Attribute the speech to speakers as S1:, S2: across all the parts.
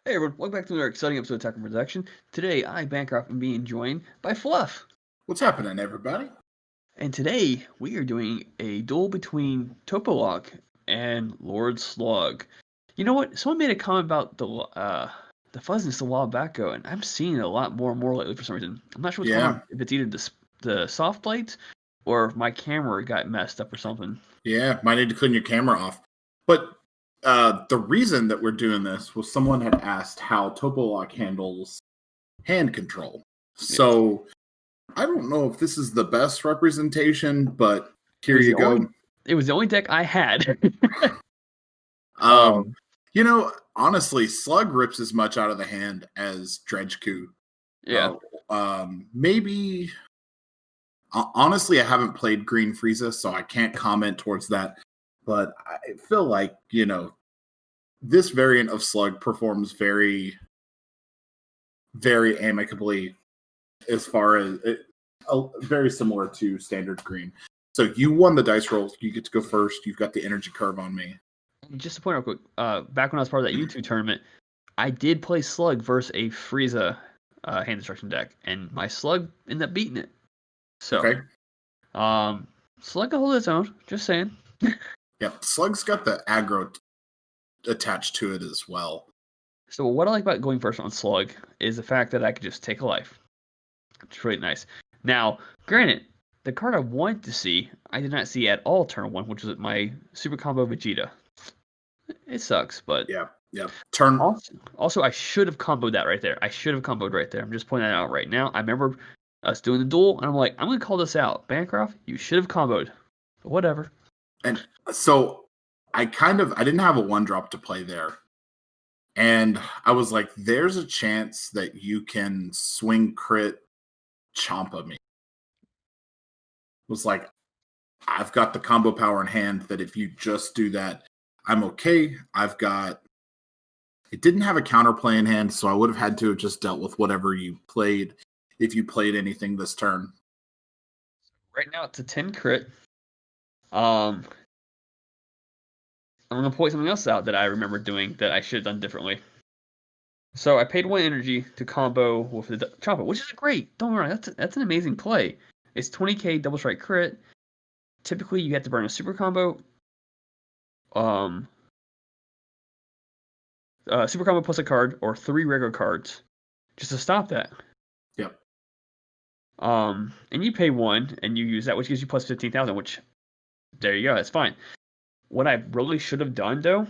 S1: Hey everyone, welcome back to another exciting episode of Attack and Protection. Today, I, Bancroft, am being joined by Fluff.
S2: What's happening, everybody?
S1: And today, we are doing a duel between Toppo and Lord Slug. You know what? Someone made a comment about the fuzziness a while back ago, and I'm seeing it a lot more and more lately for some reason. I'm not sure what's going on. If it's either the soft plates or if my camera got messed up or something.
S2: Yeah, might need to clean your camera off. But the reason that we're doing this was someone had asked how Toppo handles hand control. So I don't know if this is the best representation, but here you go.
S1: It was the only deck I had.
S2: Honestly, Slug rips as much out of the hand as Dredgeku.
S1: Yeah.
S2: Maybe. Honestly, I haven't played Green Frieza, so I can't comment towards that. But I feel like, this variant of Slug performs very, very amicably as far as very similar to standard Green. So you won the dice rolls. You get to go first. You've got the energy curve on me.
S1: Just to point out quick, back when I was part of that YouTube tournament, I did play Slug versus a Frieza hand destruction deck, and my Slug ended up beating it. So,
S2: okay.
S1: Slug can hold its own. Just saying.
S2: Yep, Slug's got the aggro attached to it as well.
S1: So what I like about going first on Slug is the fact that I could just take a life. It's really nice. Now, granted, the card I wanted to see, I did not see at all turn one, which was my Super Combo Vegeta. It sucks, but
S2: yeah. Turn.
S1: Also, I should have comboed that right there. I'm just pointing that out right now. I remember us doing the duel, and I'm like, I'm gonna call this out. Bancroft, you should have comboed. But whatever.
S2: And so I didn't have a 1-drop to play there. And I was like, there's a chance that you can swing crit Champa me. It was like, I've got the combo power in hand that if you just do that, I'm okay. It didn't have a counterplay in hand, so I would have had to have just dealt with whatever you played if you played anything this turn.
S1: Right now it's a 10 crit. I'm going to point something else out that I remember doing that I should have done differently. So I paid 1 energy to combo with the Chopper, which is great. Don't worry, that's an amazing play. It's 20k double strike crit. Typically, you have to burn a super combo. Super combo plus a card or 3 regular cards just to stop that.
S2: Yep.
S1: And you pay 1 and you use that, which gives you plus 15,000, which there you go, that's fine. What I really should have done though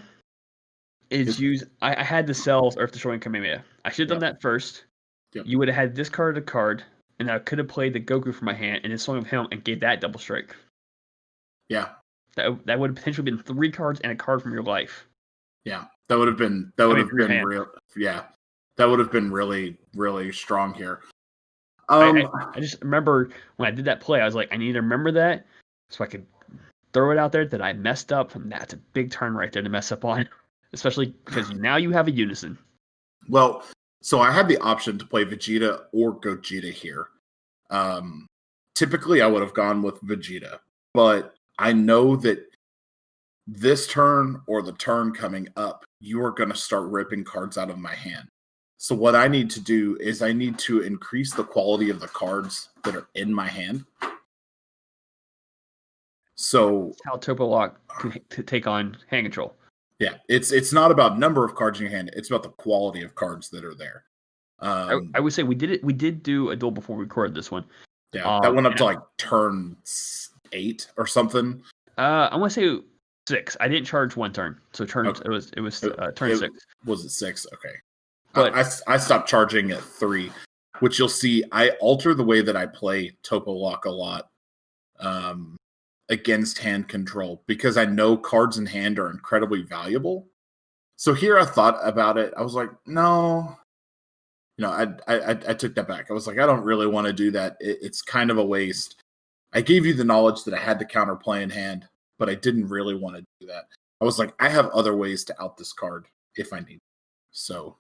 S1: is I had the cells Earth Destroying Kamehameha. I should have done that first. Yep. You would have had discarded a card, and I could have played the Goku from my hand and then swung with him and gave that double strike.
S2: Yeah.
S1: That would have potentially been 3 cards and a card from your life.
S2: Yeah. That would have been real. Yeah. That would have been really, really strong here.
S1: I just remember when I did that play, I was like, I need to remember that so I could throw it out there that I messed up, and that's a big turn right there to mess up on, especially because now you have a unison.
S2: Well, so I had the option to play Vegeta or Gogeta here. Typically, I would have gone with Vegeta, but I know that this turn or the turn coming up, you are going to start ripping cards out of my hand. So what I need to do is I need to increase the quality of the cards that are in my hand. So
S1: that's how Toppo can take on hand control.
S2: Yeah, it's not about number of cards in your hand; it's about the quality of cards that are there.
S1: I would say we did do a duel before we recorded this one.
S2: Yeah, that went up to like turn 8 or something.
S1: I want to say 6. I didn't charge 1 turn, so turn it was turn 6.
S2: Was it 6? Okay, but I stopped charging at 3, which you'll see. I alter the way that I play Toppo Lock a lot. Against hand control because I know cards in hand are incredibly valuable. So here I thought about it. I was like, no, I took that back. I was like, I don't really want to do that. It's kind of a waste. I gave you the knowledge that I had the counterplay in hand, but I didn't really want to do that. I was like, I have other ways to out this card if I need. So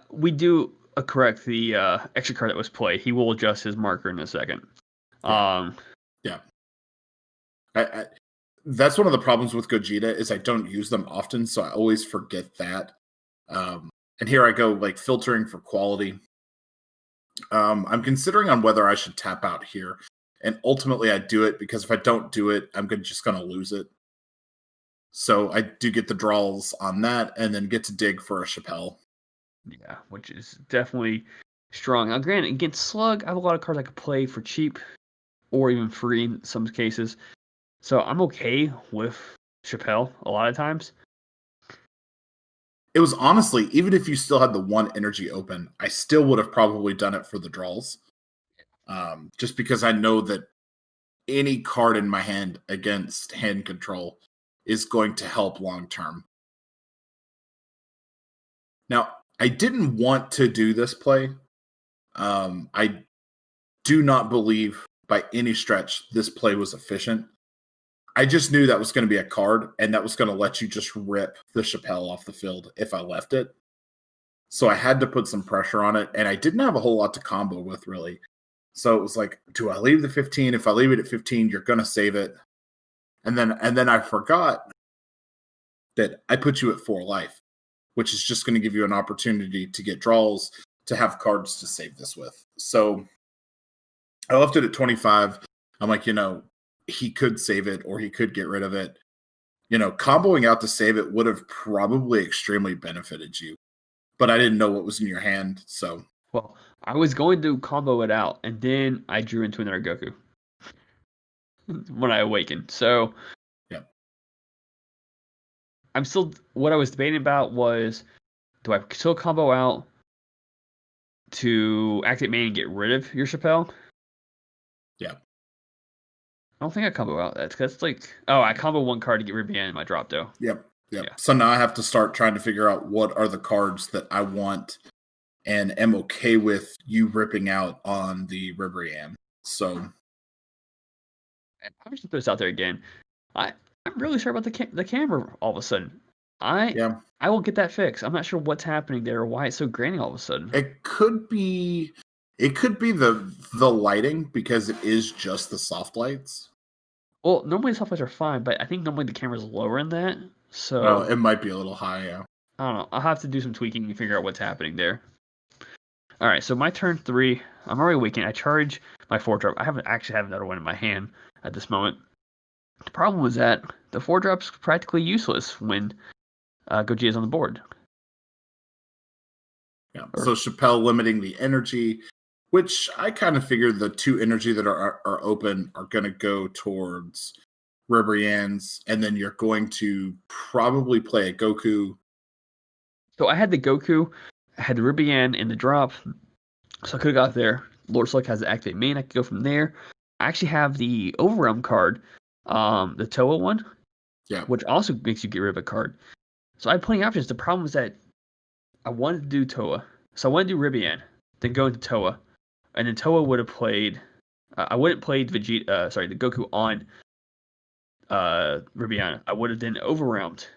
S1: we do correct the extra card that was played. He will adjust his marker in a second.
S2: Yeah. that's one of the problems with Gogeta is I don't use them often, so I always forget that. And here I go, like filtering for quality. I'm considering on whether I should tap out here, and ultimately I do it because if I don't do it, I'm just going to lose it. So I do get the draws on that, and then get to dig for a Chappelle.
S1: Yeah, which is definitely strong. Now, granted, against Slug, I have a lot of cards I could play for cheap or even free in some cases. So I'm okay with Chappelle a lot of times.
S2: It was honestly, even if you still had the one energy open, I still would have probably done it for the draws. Just because I know that any card in my hand against hand control is going to help long term. Now, I didn't want to do this play. I do not believe by any stretch this play was efficient. I just knew that was going to be a card, and that was going to let you just rip the Chappelle off the field if I left it. So I had to put some pressure on it, and I didn't have a whole lot to combo with, really. So it was like, do I leave the 15? If I leave it at 15, you're going to save it. And then I forgot that I put you at 4 life, which is just going to give you an opportunity to get draws to have cards to save this with. So I left it at 25. I'm like, he could save it or he could get rid of it. Comboing out to save it would have probably extremely benefited you, but I didn't know what was in your hand. So,
S1: well, I was going to combo it out, and then I drew into another Goku when I awakened. So,
S2: yeah,
S1: what I was debating about was, do I still combo out to activate main and get rid of your Chappelle?
S2: Yeah.
S1: I don't think I combo out. That's like, I combo one card to get Ribian in my drop, though.
S2: Yep. Yeah. So now I have to start trying to figure out what are the cards that I want and am okay with you ripping out on the Ribrianne. So
S1: I'm just gonna put this out there again. I'm really sorry about the camera all of a sudden. I will get that fixed. I'm not sure what's happening there or why it's so grainy all of a sudden.
S2: It could be the lighting because it is just the soft lights.
S1: Well, normally the soft lights are fine, but I think normally the camera's lower in that. So
S2: it might be a little high, yeah.
S1: I don't know. I'll have to do some tweaking and figure out what's happening there. All right, so my turn 3. I'm already awakened. I charge my 4-drop. I haven't actually have another one in my hand at this moment. The problem was that the 4-drop's practically useless when Gogeta's on the board.
S2: Yeah. So Chappelle limiting the energy, which I kind of figured the 2 energy that are open are going to go towards Ribrianne's, and then you're going to probably play a Goku.
S1: So I had the Goku, I had the Ribian in the drop, so I could have got there. Lord Slug has the activate main, I could go from there. I actually have the Overrealm card, the Toa one, which also makes you get rid of a card. So I had plenty of options. The problem was that I wanted to do Toa, so I wanted to do Ribian, then go into Toa, and then Toa would have played. I wouldn't play the Goku on Ribian. I would have then overwhelmed,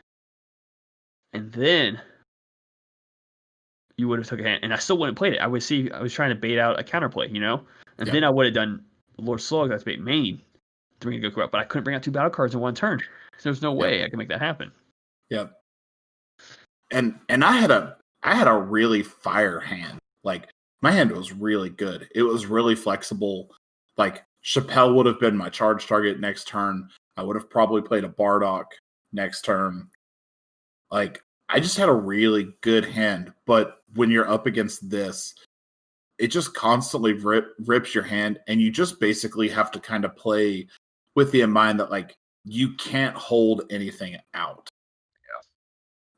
S1: and then you would have took a hand, and I still wouldn't played it. I was trying to bait out a counterplay, and then I would have done Lord Slug, that's bait main, to bring a Goku up, but I couldn't bring out 2 battle cards in one turn. There's no way I could make that happen.
S2: Yep. And I had a really fire hand. Like, my hand was really good. It was really flexible. Like, Chappelle would have been my charge target next turn. I would have probably played a Bardock next turn. Like, I just had a really good hand. But when you're up against this, it just constantly rips your hand, and you just basically have to kind of play with the in mind that, like, you can't hold anything out. Yeah.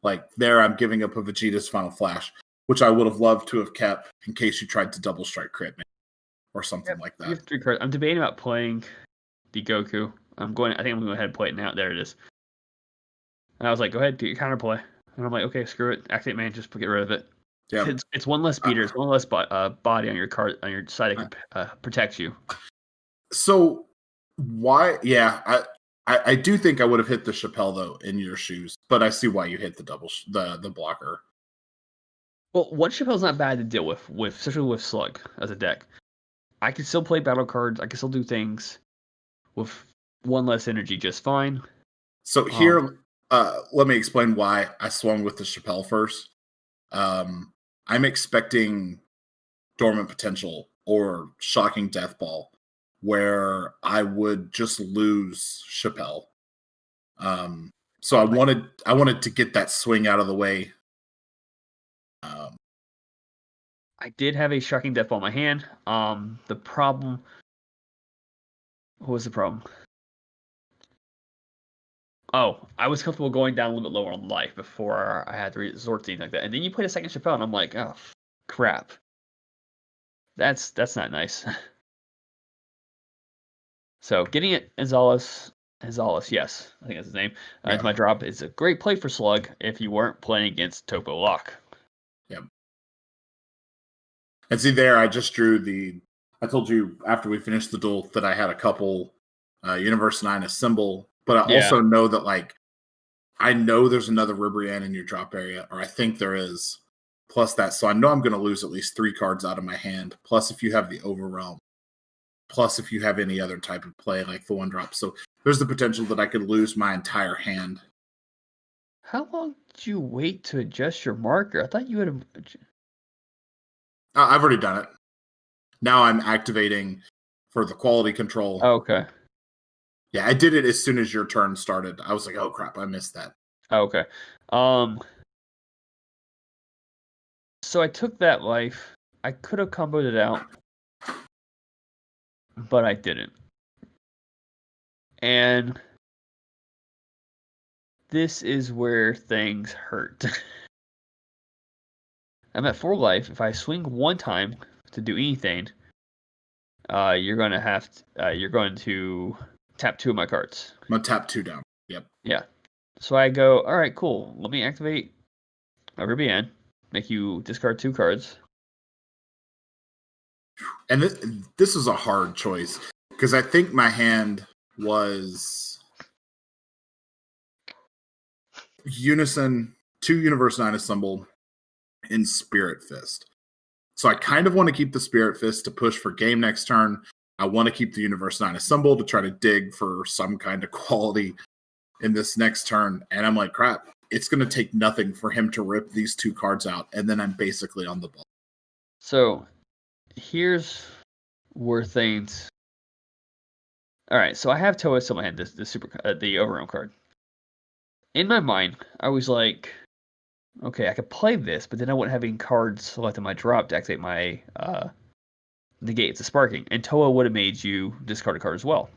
S2: Like, there I'm giving up a Vegeta's Final Flash, which I would have loved to have kept in case you tried to double strike crit or something like that.
S1: You have 3 cards. I'm debating about playing the Goku. I think I'm going to go ahead and play it now. There it is. And I was like, go ahead, do your counterplay. And I'm like, okay, screw it. Activate man, just get rid of it. Yeah. It's one less beater. It's one less body on your card on your side that can protect you.
S2: So why? Yeah, I do think I would have hit the Chappelle though in your shoes, but I see why you hit the blocker.
S1: Well, one Chappelle's not bad to deal with, especially with Slug as a deck. I can still play battle cards. I can still do things with one less energy just fine.
S2: So here, let me explain why I swung with the Chappelle first. I'm expecting Dormant Potential or Shocking Death Ball, where I would just lose Chappelle. So I wanted to get that swing out of the way.
S1: I did have a Shocking Death Ball in my hand. The problem. What was the problem? Oh, I was comfortable going down a little bit lower on life before I had to resort to anything like that. And then you played a second Chappelle, and I'm like, oh, crap. That's not nice. So getting it Gonzalez, yes, I think that's his name. Into my drop is a great play for Slug if you weren't playing against Toppo Lock.
S2: Yep. And see there, I just drew I told you after we finished the duel that I had a couple Universe 9 assemble, but I also know that I know there's another Ribrianne in your drop area, or I think there is, plus that. So I know I'm going to lose at least 3 cards out of my hand, plus if you have the Overwhelm, plus if you have any other type of play like the 1-drop. So there's the potential that I could lose my entire hand.
S1: How long did you wait to adjust your marker? I thought you would have...
S2: I've already done it. Now I'm activating for the quality control.
S1: Oh, okay.
S2: Yeah, I did it as soon as your turn started. I was like, oh crap, I missed that.
S1: Oh, okay. So I took that life. I could have comboed it out, but I didn't. And this is where things hurt. I'm at 4 life. If I swing 1 time to do anything, you're going to tap 2 of my cards.
S2: I'm going to tap 2 down. Yep.
S1: Yeah. So I go, all right, cool. Let me activate my Ribrianne. Make you discard 2 cards.
S2: And this was a hard choice because I think my hand was Unison, 2 Universe 9 assemble, in Spirit Fist. So I kind of want to keep the Spirit Fist to push for game next turn. I want to keep the Universe 9 assemble to try to dig for some kind of quality in this next turn. And I'm like, crap, it's going to take nothing for him to rip these 2 cards out. And then I'm basically on the ball.
S1: So here's where things... All right, so I have Toa still in my hand, the Overwhelm card. In my mind, I was like, okay, I could play this, but then I wouldn't have any cards selected in my drop to activate my negate the sparking. And Toa would have made you discard a card as well.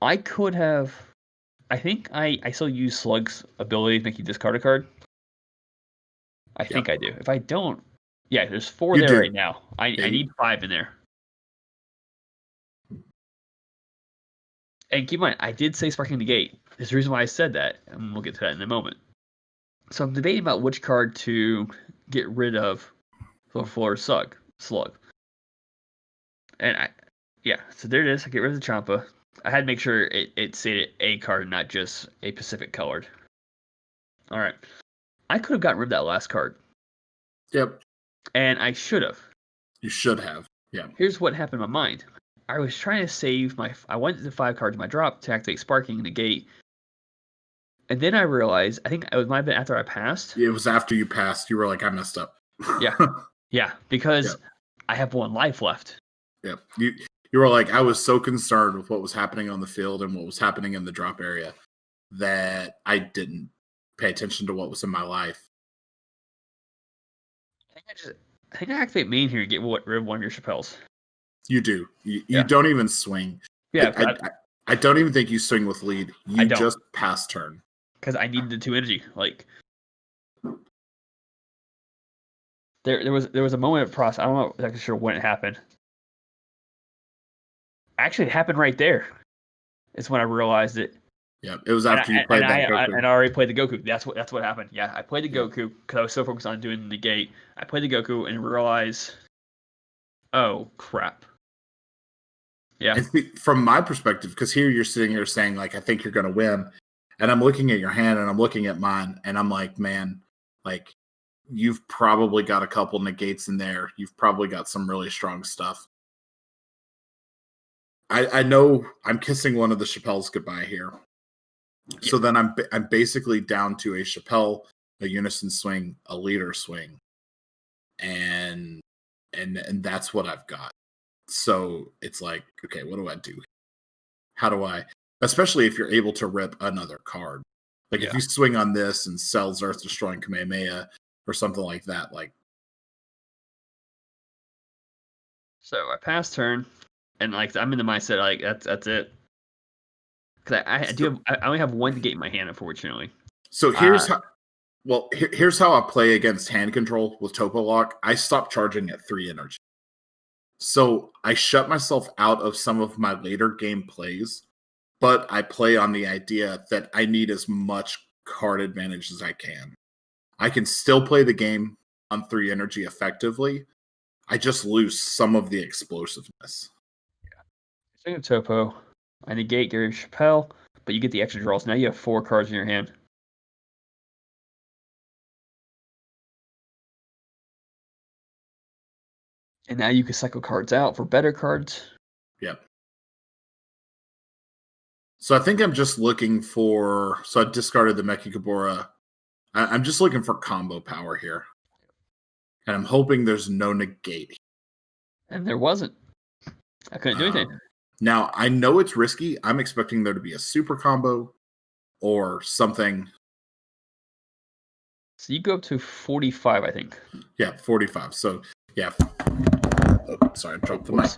S1: I could have... I think I still use Slug's ability to make you discard a card. I think I do. If I don't... Yeah, there's 4 there right now. I need 5 in there. And keep in mind, I did say Sparking Negate. There's a reason why I said that, and we'll get to that in a moment. So I'm debating about which card to get rid of for Slug. And so there it is. I get rid of the Champa. I had to make sure it stated a card, not just a specific colored. All right. I could have gotten rid of that last card.
S2: Yep.
S1: And I should have.
S2: You should have. Yeah.
S1: Here's what happened in my mind. I was trying to save I went to the 5 cards in my drop to activate Sparking Negate. And then I realized, I think it might have been after I passed.
S2: It was after you passed. You were like, I messed up.
S1: Yeah, because I have 1 life left.
S2: Yeah. You were like, I was so concerned with what was happening on the field and what was happening in the drop area that I didn't pay attention to what was in my life.
S1: I think I activate main here and get rid of 1 of your Chappelles.
S2: You do. You don't even swing.
S1: Yeah.
S2: I don't even think you swing with lead. You just pass turn.
S1: Because I needed the 2 energy. Like, there was a moment of process. I don't know exactly sure when it happened. Actually, it happened right there. It's when I realized it.
S2: Yeah, it was after you played that Goku.
S1: And I already played the Goku. That's what happened. Yeah, I played the Goku because I was so focused on doing the negate. I played the Goku and realized, oh crap. Yeah.
S2: And see, from my perspective, because here you're sitting here saying like, I think you're going to win, and I'm looking at your hand and I'm looking at mine, and I'm like, man, like you've probably got a couple negates in there. You've probably got some really strong stuff. I know I'm kissing one of the Chappelles goodbye here. So then I'm basically down to a Chappelle, a Unison swing, a leader swing, and that's what I've got. So it's like, okay, what do I do? How do I, especially if you're able to rip another card? Like if you swing on this and sells Earth Destroying Kamehameha or something like that, like.
S1: So I pass turn, and like I'm in the mindset like that's it. Because I only have one gate in my hand, unfortunately.
S2: So here's how I play against hand control with Toppo Lock. I stop charging at 3 energy. So I shut myself out of some of my later game plays, but I play on the idea that I need as much card advantage as I can. I can still play the game on 3 energy effectively. I just lose some of the explosiveness.
S1: Yeah. Speaking of Toppo, I negate Gary Chappelle, but you get the extra draws. Now you have 4 cards in your hand. And now you can cycle cards out for better cards.
S2: Yep. So I think I'm just looking for. So I discarded the Mechikabura. I'm just looking for combo power here. And I'm hoping there's no negate.
S1: And there wasn't. I couldn't do anything.
S2: Now, I know it's risky. I'm expecting there to be a super combo or something.
S1: So you go up to 45, I think.
S2: Yeah, 45. So, yeah. Oh, sorry, I dropped the mic.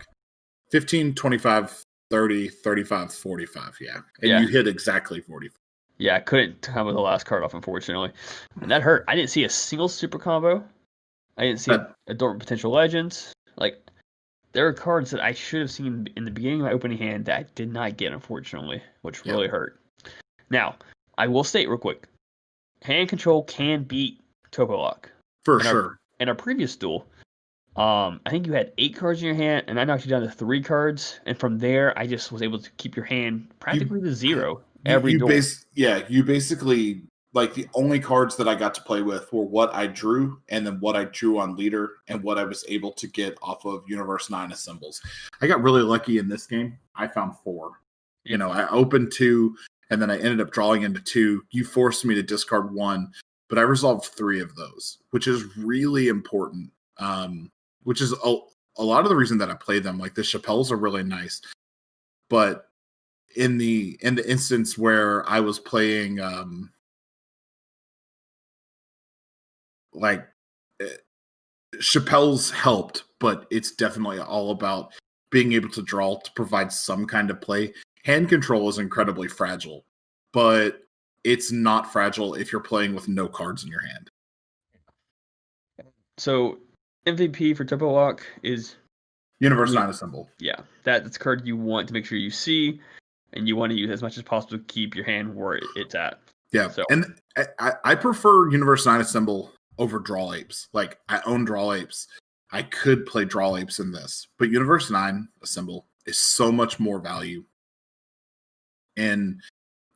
S2: 15, 25, 30, 35, 45. Yeah. And you hit exactly 45.
S1: Yeah, I couldn't come with the last card off, unfortunately. And that hurt. I didn't see a single super combo. I didn't see a Dormant Potential Legends. Like, there are cards that I should have seen in the beginning of my opening hand that I did not get, unfortunately, which really hurt. Now, I will state real quick, hand control can beat Toppo Lock.
S2: For sure.
S1: In our previous duel, I think you had 8 cards in your hand, and I knocked you down to 3 cards. And from there, I just was able to keep your hand practically to 0 every duel.
S2: You basically, like, the only cards that I got to play with were what I drew, and then what I drew on leader, and what I was able to get off of Universe 9 assembles. I got really lucky in this game. I found 4. Yeah. You know, I opened 2, and then I ended up drawing into 2. You forced me to discard 1, but I resolved 3 of those, which is really important. Which is a lot of the reason that I play them. Like, the Chappelles are really nice, but in the instance where I was playing, Chappelle's helped, but it's definitely all about being able to draw to provide some kind of play. Hand control is incredibly fragile, but it's not fragile if you're playing with no cards in your hand.
S1: So MVP for Toppo Lock is
S2: Universe 9 Assemble.
S1: Yeah, that's a card you want to make sure you see, and you want to use as much as possible to keep your hand where it's at.
S2: Yeah, so. And I prefer Universe 9 Assemble over Draw Apes. Like, I own Draw Apes. I could play Draw Apes in this, but Universe 9 Assemble is so much more value in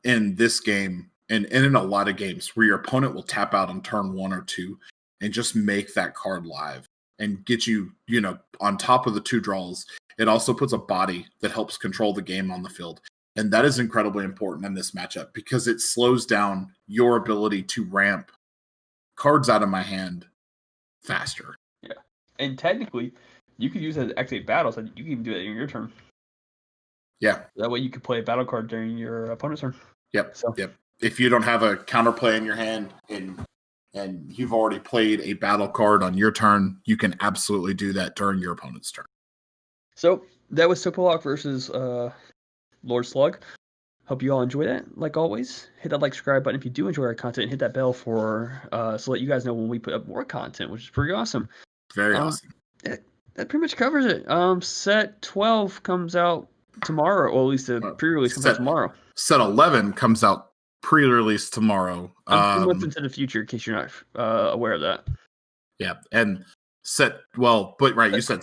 S2: this game and in a lot of games where your opponent will tap out on turn 1 or 2 and just make that card live and get you, on top of the 2 draws. It also puts a body that helps control the game on the field. And that is incredibly important in this matchup because it slows down your ability to ramp cards out of my hand faster.
S1: Yeah. And technically, you could use it to activate battles, and you can even do it in your turn.
S2: Yeah.
S1: That way you could play a battle card during your opponent's turn.
S2: Yep. Yep. If you don't have a counterplay in your hand and you've already played a battle card on your turn, you can absolutely do that during your opponent's turn.
S1: So that was Toppo Lock versus Lord Slug. Hope you all enjoyed it. Like always, hit that like, subscribe button if you do enjoy our content, and hit that bell for so let you guys know when we put up more content, which is pretty awesome.
S2: Very awesome.
S1: That pretty much covers it. Set 12 comes out tomorrow, or at least the pre-release comes out tomorrow.
S2: Set 11 comes out pre-release tomorrow.
S1: I'm 2 months into the future, in case you're not aware of that.
S2: Yeah, and you said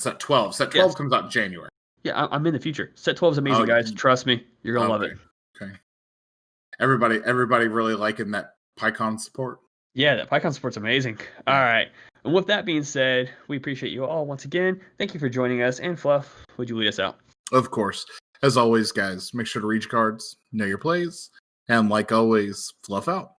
S2: set 12. Set 12 comes out in January.
S1: Yeah, I'm in the future. Set 12 is amazing, guys. Trust me, you're gonna love it.
S2: Okay. Everybody really liking that PyCon support?
S1: Yeah, that PyCon support's amazing. All right. And with that being said, we appreciate you all once again. Thank you for joining us. And Fluff, would you lead us out?
S2: Of course. As always, guys, make sure to reach cards, know your plays, And like always, fluff out.